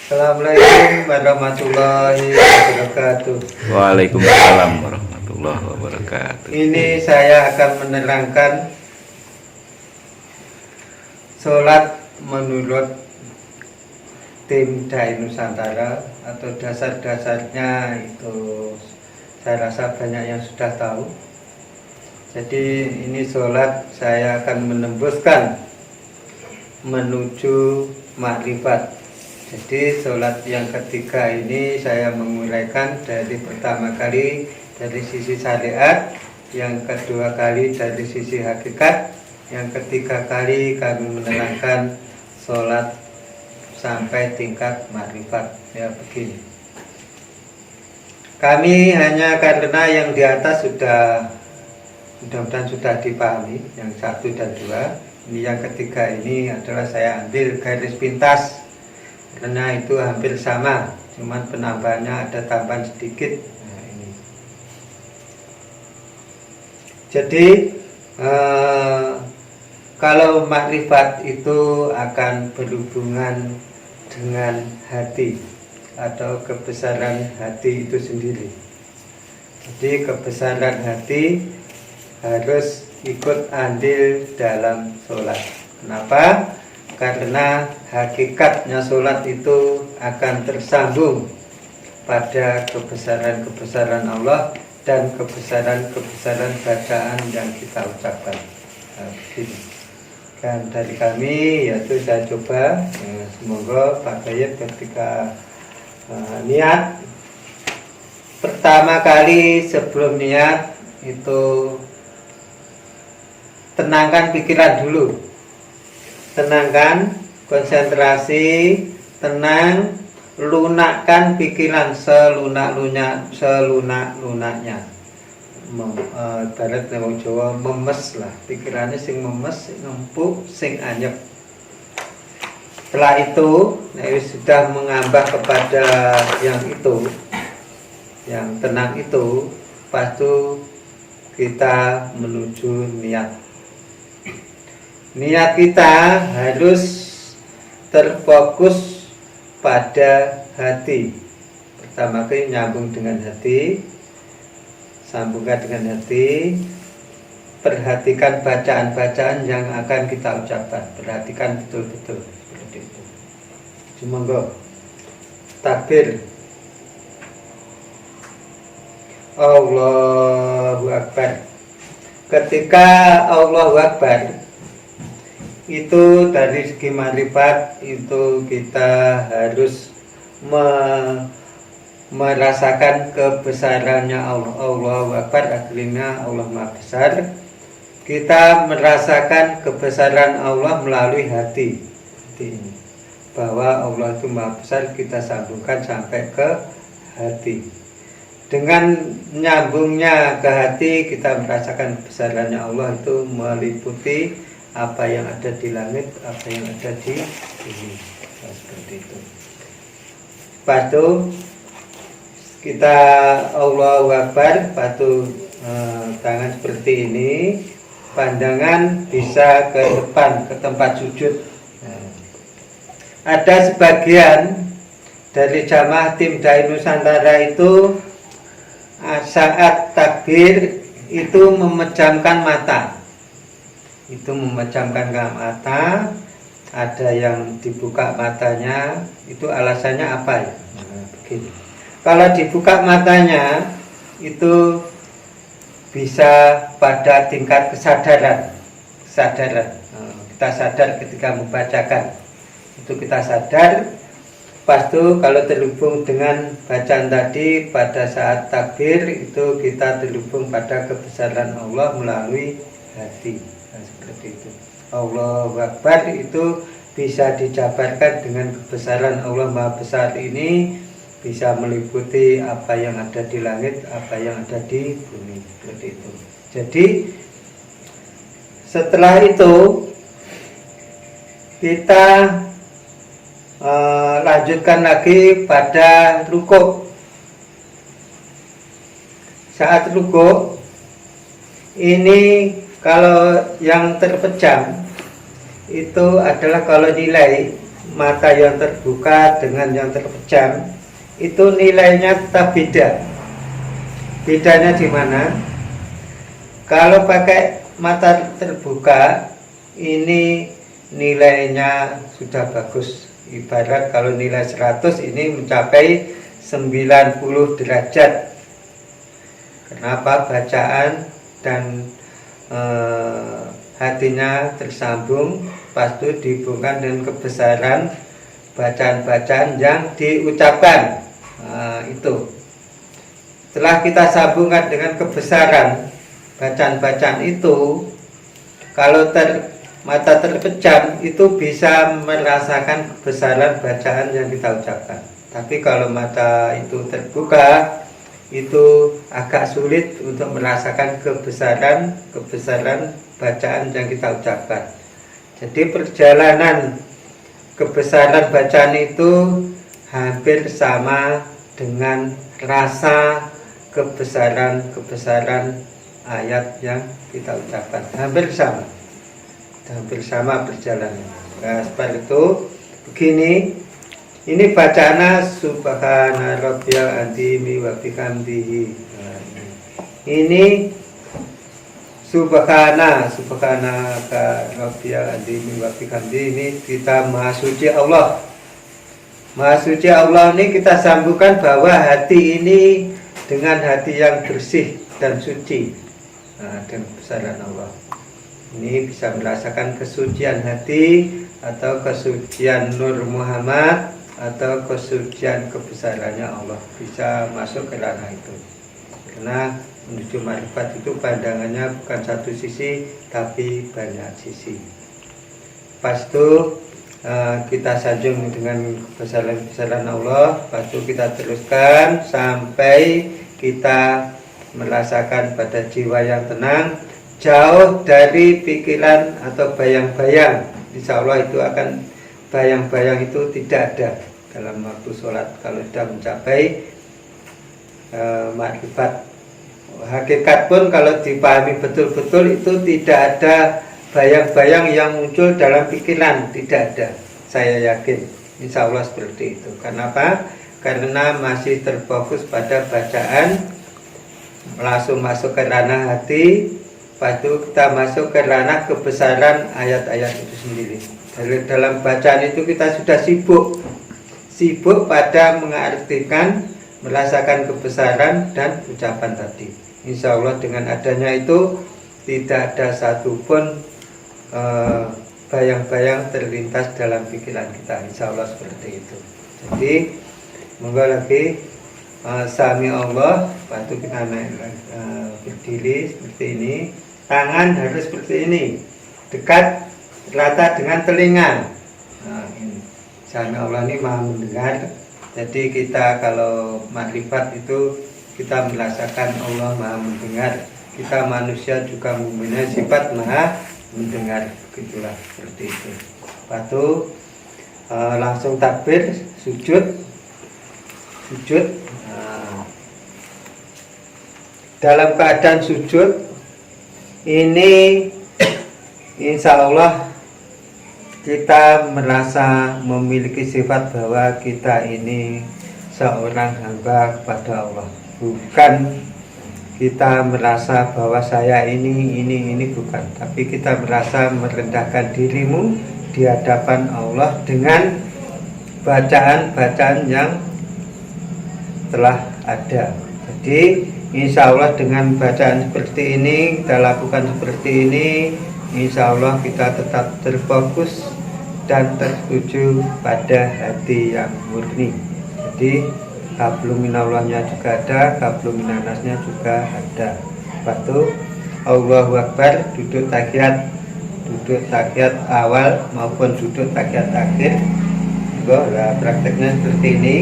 Assalamualaikum warahmatullahi wabarakatuh. Waalaikumsalam warahmatullahi wabarakatuh. Ini saya akan menerangkan sholat menurut tim Dai Nusantara atau dasar-dasarnya itu saya rasa banyak yang sudah tahu. Jadi ini sholat saya akan menembuskan menuju makrifat. Jadi sholat yang ketiga ini saya menguraikan dari pertama kali dari sisi syariat, yang kedua kali dari sisi hakikat, yang ketiga kali kami menerangkan sholat sampai tingkat makrifat. Ya begini. Kami hanya karena yang di atas sudah mudah-mudahan sudah dipahami, yang 1 dan 2. Ini yang ketiga ini adalah saya ambil garis pintas karena itu hampir sama, cuman penambahannya ada tambahan sedikit. Nah, ini. Jadi kalau makrifat itu akan berhubungan dengan hati atau kebesaran hati itu sendiri. Jadi kebesaran hati harus ikut andil dalam sholat. Kenapa? Karena hakikatnya sholat itu akan tersambung pada kebesaran-kebesaran Allah dan kebesaran-kebesaran bacaan yang kita ucapkan. Nah, begini. Dan dari kami yaitu saya coba, semoga Pak Gayet ketika niat pertama kali sebelum niat itu tenangkan pikiran dulu, tenangkan, konsentrasi, tenang, lunakkan pikiran selunak-lunaknya. Ibarat wong Jawa memes lah, pikirannya sing memes, sing empuk, sing anyep. Setelah itu, sudah mengambah kepada yang itu, yang tenang itu, pas itu kita menuju niat. Niat kita harus terfokus pada hati. Pertama kali nyambung dengan hati, sambungkan dengan hati. Perhatikan bacaan-bacaan yang akan kita ucapkan. Perhatikan betul-betul seperti itu. Semoga takbir. Allahu Akbar. Ketika Allahu Akbar itu dari segi makrifat itu kita harus merasakan kebesarannya Allah. Allahu Akbar artinya Allah Maha Besar. Kita merasakan kebesaran Allah melalui hati. Bahwa Allah itu Maha Besar, kita sambungkan sampai ke hati. Dengan nyambungnya ke hati kita merasakan kebesarannya Allah itu meliputi apa yang ada di langit, apa yang ada di bumi. Nah, seperti itu. Lepas itu kita Allahu Akbar, patuh tangan seperti ini, pandangan bisa ke depan, ke tempat sujud. Nah, ada sebagian dari jamaah tim Dai Nusantara itu saat takbir itu memejamkan mata. Itu memejamkan mata, ada yang dibuka matanya, itu alasannya apa ya? Nah, begini. Kalau dibuka matanya itu bisa pada tingkat kesadaran. Kita sadar ketika membacakan. Itu kita sadar. Pas itu kalau terhubung dengan bacaan tadi pada saat takbir itu kita terhubung pada kebesaran Allah melalui hati. Nah, seperti itu. Allahu Akbar itu bisa dijabarkan dengan kebesaran Allah Maha Besar ini, bisa meliputi apa yang ada di langit, apa yang ada di bumi, seperti itu. Jadi setelah itu kita lanjutkan lagi pada rukuk. Saat rukuk ini kalau yang terpejam itu adalah kalau nilai mata yang terbuka dengan yang terpejam itu nilainya tetap beda. Bedanya di mana? Kalau pakai mata terbuka ini nilainya sudah bagus. Ibarat kalau nilai 100 ini mencapai 90 derajat. Kenapa? Bacaan dan hatinya tersambung, pasti dihubungkan dengan kebesaran bacaan-bacaan yang diucapkan. Itu setelah kita sambungkan dengan kebesaran bacaan-bacaan itu, kalau mata terpejam itu bisa merasakan kebesaran bacaan yang kita ucapkan. Tapi kalau mata itu terbuka itu agak sulit untuk merasakan kebesaran bacaan yang kita ucapkan. Jadi perjalanan kebesaran bacaan itu hampir sama dengan rasa kebesaran ayat yang kita ucapkan, hampir sama perjalanan. Nah, seperti itu. Begini, ini bacaannya subhana rabbiyal azimi wa bihamdihi. Ini subhanaka rabbiyal azimi wa bihamdihi. Ini kita maha suci Allah. Maha suci Allah ini kita sambungkan bahwa hati ini dengan hati yang bersih dan suci. Dan kebesaran Allah ini bisa merasakan kesucian hati atau kesucian Nur Muhammad atau kesucian kebesarannya Allah, bisa masuk ke ranah itu. Karena menuju marifat itu pandangannya bukan satu sisi tapi banyak sisi. Pas itu kita sanjung dengan kebesaran Allah, pas itu kita teruskan sampai kita merasakan pada jiwa yang tenang, jauh dari pikiran atau bayang-bayang. Insya Allah itu akan bayang-bayang itu tidak ada dalam waktu sholat kalau sudah mencapai makrifat. Hakikat pun kalau dipahami betul-betul itu tidak ada bayang-bayang yang muncul dalam pikiran, tidak ada. Saya yakin insya Allah seperti itu. Kenapa? Karena masih terfokus pada bacaan, langsung masuk ke ranah hati. Pas itu kita masuk ke ranah kebesaran ayat-ayat itu sendiri. Dalam bacaan itu kita sudah sibuk pada mengartikan, merasakan kebesaran dan ucapan tadi. Insya Allah dengan adanya itu tidak ada satupun bayang-bayang terlintas dalam pikiran kita. Insya Allah seperti itu. Jadi monggo lagi sami Allah, bantu kita berdiri seperti ini. Tangan harus seperti ini, dekat rata dengan telinga. Ini sami Allah ini maha mendengar. Jadi kita kalau makrifat itu kita merasakan Allah maha mendengar. Kita manusia juga mempunyai sifat maha mendengar. Begitulah seperti itu. Batu langsung takbir, sujud. Dalam keadaan sujud ini insya Allah kita merasa memiliki sifat bahwa kita ini seorang hamba kepada Allah. Bukan kita merasa bahwa saya ini bukan, tapi kita merasa merendahkan dirimu di hadapan Allah dengan bacaan-bacaan yang telah ada. Jadi insya Allah dengan bacaan seperti ini, kita lakukan seperti ini, insya Allah kita tetap terfokus dan tertuju pada hati yang murni. Jadi Qablum minallahnya juga ada, qablum minannasnya juga ada. Batu Allahu Akbar, duduk tahiyat awal maupun duduk tahiyat akhir. Prakteknya seperti ini.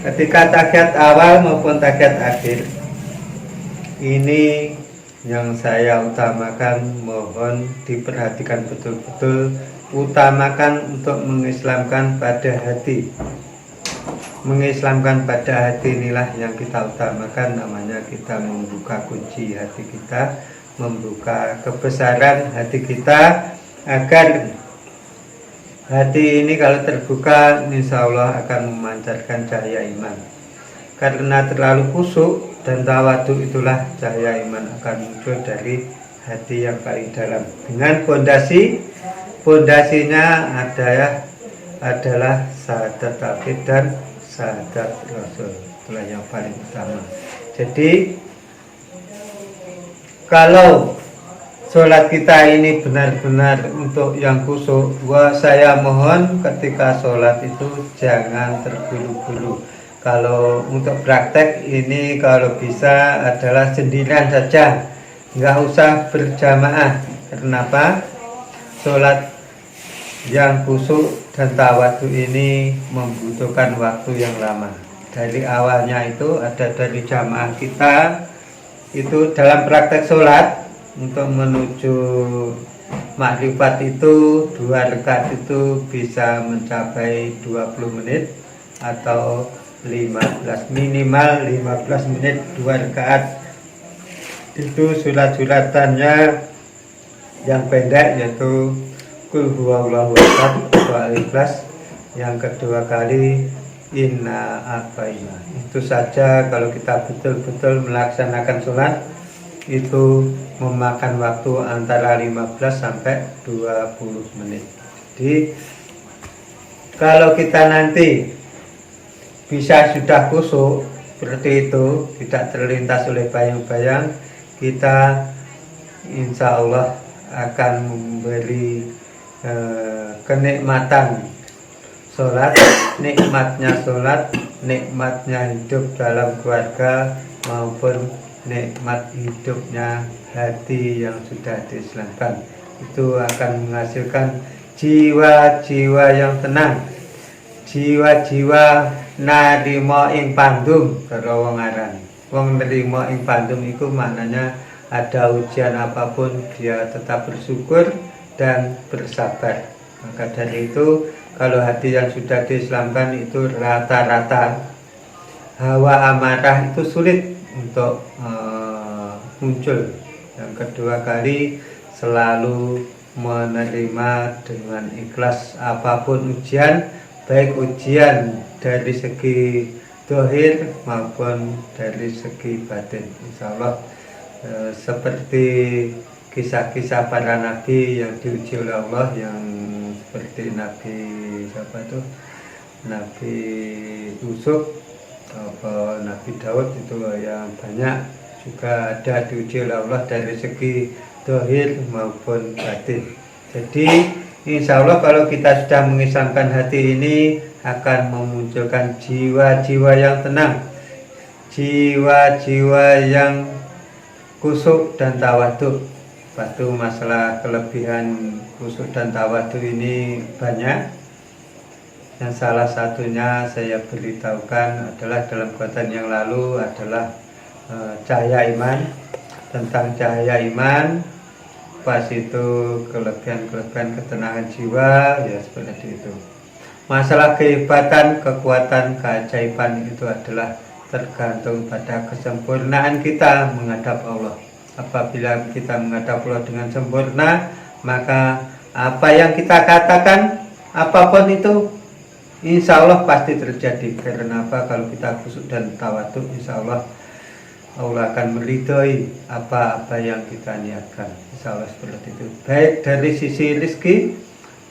Ketika tahiyat awal maupun tahiyat akhir, ini yang saya utamakan, mohon diperhatikan betul-betul. Utamakan untuk mengislamkan pada hati. Mengislamkan pada hati inilah yang kita utamakan, namanya kita membuka kunci hati kita, membuka kebesaran hati kita agar Hati ini kalau terbuka, insya Allah akan memancarkan cahaya iman. Karena terlalu kusuk dan tawadu, itulah cahaya iman akan muncul dari hati yang paling dalam. Dengan fondasinya adalah syahadat tauhid dan syahadat rasul. Itulah yang paling utama. Jadi kalau sholat kita ini benar-benar untuk yang khusyuk, saya mohon ketika sholat itu jangan terburu-buru. Kalau untuk praktek ini kalau bisa adalah sendirian saja, nggak usah berjamaah. Kenapa? Sholat yang khusyuk dan tawadu ini membutuhkan waktu yang lama. Dari awalnya itu ada dari jamaah kita itu dalam praktek sholat untuk menuju makrifat itu 2 rakaat itu bisa mencapai 20 menit atau 15, minimal 15 menit 2 rakaat. Itu surat-suratannya yang pendek yaitu Qul huwallahu ahad wa ikhlas, yang kedua kali Inna A'taina. Itu saja. Kalau kita betul-betul melaksanakan sholat itu memakan waktu antara 15 sampai 20 menit. Jadi kalau kita nanti bisa sudah khusyuk seperti itu, tidak terlintas oleh bayang-bayang, kita insya Allah akan memberi kenikmatan sholat, nikmatnya sholat, nikmatnya hidup dalam keluarga, maupun nikmat hidupnya hati yang sudah diislamkan. Itu akan menghasilkan jiwa-jiwa yang tenang, jiwa-jiwa narimo ing pandum. Kalau wong aran wong nerimo ing pandum itu maknanya ada ujian apapun dia tetap bersyukur dan bersabar. Maka dari itu kalau hati yang sudah diislamkan itu rata-rata hawa amarah itu sulit untuk muncul. Yang kedua kali selalu menerima dengan ikhlas apapun ujian, baik ujian dari segi dohir maupun dari segi batin. Insya Allah seperti kisah-kisah para nabi yang diuji oleh Allah, yang seperti Nabi siapa itu, Nabi Yusuf, Nabi Daud itu yang banyak juga ada diuji oleh Allah dari segi dohir maupun batin. Jadi insya Allah kalau kita sudah mengislamkan hati ini akan memunculkan jiwa-jiwa yang tenang, jiwa-jiwa yang khusyuk dan tawadhu. Batu masalah kelebihan khusyuk dan tawadhu ini banyak. Yang salah satunya saya beritahukan adalah dalam konten yang lalu adalah cahaya iman. Tentang cahaya iman, pas itu kelebihan-kelebihan ketenangan jiwa, ya seperti itu. Masalah kehebatan, kekuatan, keajaiban itu adalah tergantung pada kesempurnaan kita menghadap Allah. Apabila kita menghadap Allah dengan sempurna, maka apa yang kita katakan, apapun itu, insya Allah pasti terjadi. Karena apa? Kalau kita khusyuk dan tawadhu, insya Allah Allah akan meridhoi apa-apa yang kita niatkan. Insya Allah seperti itu. Baik dari sisi rezeki,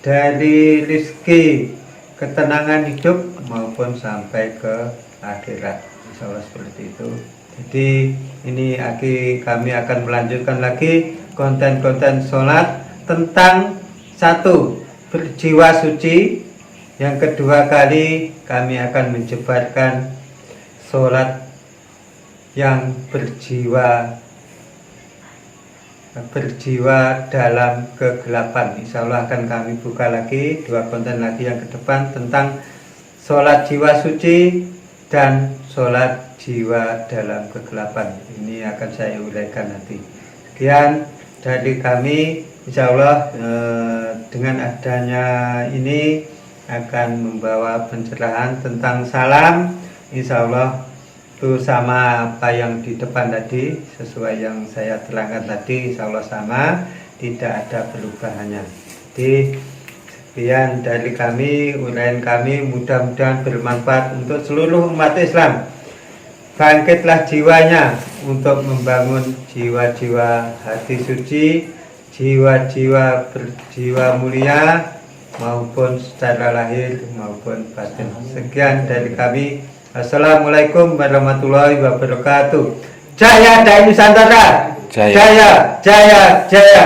dari rezeki ketenangan hidup maupun sampai ke akhirat. Insya Allah seperti itu. Jadi ini kami akan melanjutkan lagi konten-konten sholat tentang satu, berjiwa suci. Yang kedua kali kami akan menjebarkan sholat yang berjiwa dalam kegelapan. Insya Allah akan kami buka lagi 2 konten lagi yang ke depan tentang sholat jiwa suci dan sholat jiwa dalam kegelapan. Ini akan saya uraikan nanti. Sekian dari kami. Insya Allah dengan adanya ini akan membawa pencerahan tentang salam. Insya Allah itu sama apa yang di depan tadi, sesuai yang saya terangkan tadi, insya Allah sama, tidak ada perubahannya. Jadi Sekian dari kami, uraian kami, mudah-mudahan bermanfaat untuk seluruh umat Islam. Bangkitlah jiwanya untuk membangun jiwa-jiwa hati suci, jiwa-jiwa berjiwa mulia, maupun secara lahir maupun batin. Sekian dari kami. Assalamualaikum warahmatullahi wabarakatuh. Jaya Dai Nusantara. Jaya. Jaya, jaya, jaya.